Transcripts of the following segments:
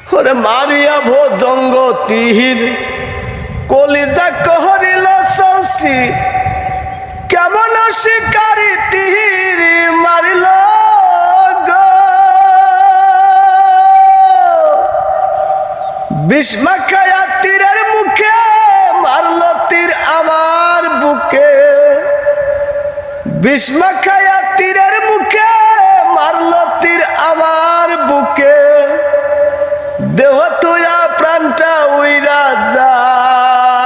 ওরে মারিয়া ভোজঙ্গ তিহির কলিজা কহরিল সৌসি কেমন শিকারি তিহির মারিল গো বিষ্মাখায়া তীরের মুখে মারল তীর আমার বুকে বিষ্মাখায়া তীরের মুখে মারল তীর আমার বুকে দেহ তুয়া প্রাণটা উইরা যায়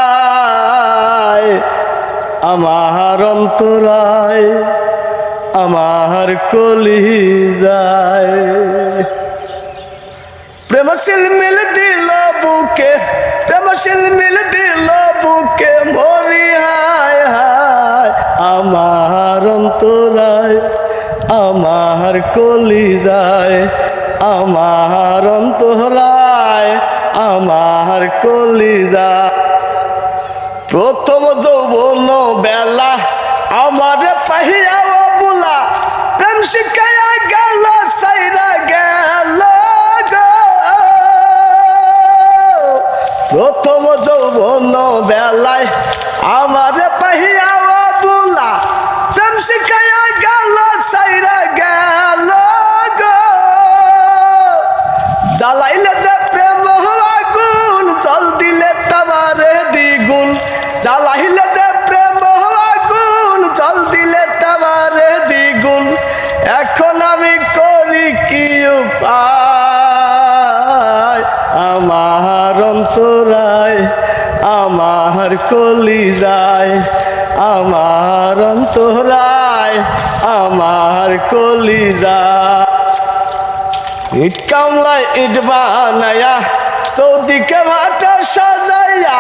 আমার অন্তরায় আমার কলিজায় প্রেমশীল মিল দিল বুকে প্রেমশীল মিল দিল বুকে মরি হায় হায় আমার অন্তরায় আমার কলিজায় আমার অন্তরায় আমার কলিজা প্রথম যৌবন বেলা আমার পাহিয়া বুলা প্রেম শিখাইয়া গেল সাইরা গেল প্রথম যৌবন বেলায় আমার পাহিয়া বুলা প্রেম শিখাইয়া গেল সাইরা গেল জ্বালাইলে যে প্রেম আগুন জল দিলে তাবারে দ্বিগুণ জ্বালাইলে যে প্রেম আগুন জল দিলে তাবারে দ্বিগুণ এখন আমি করি কি উপায় আমার অন্তরায় আমার কলিজায় আমার অন্তরায় আমার কলিজায় ইট কামলায় ইট বানায়া চৌদিকে ভাটা সাজাইয়া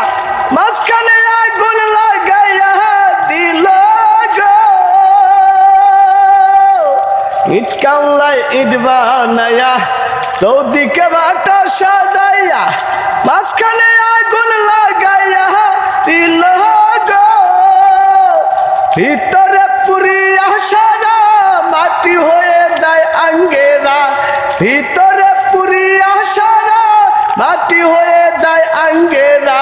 মাঝখানে আগুন লাগাইয়া দিল গো ইট কামলায় ইট বানায়া চৌদিকে ভাটা সাজাইয়া মাঝখানে আগুন লাগাইয়া দিল গো ভিতরে পুরিয়া সারা মাটি হয়ে যায় আঙ্গেরা ভিতরে পুরিয়া সারা মাটি হয়ে যায় আঙ্গেরা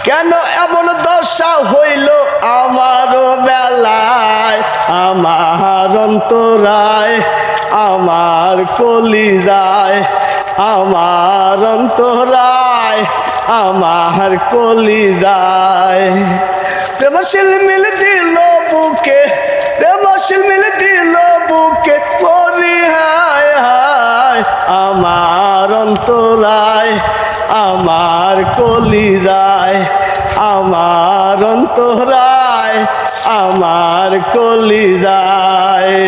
কেন এমন দশা হইল আমার বেলায় আমার অন্তরায় আমার কলিজায় আমার অন্তরায় আমার কলিজায় প্রেমশীল মিল দিল বুকে প্রেমশীল মিল দিল বুকে পরি হায় হায় আমার অন্তরায় আমার কলিজায় আমার অন্তরায় আমার কলিজায়।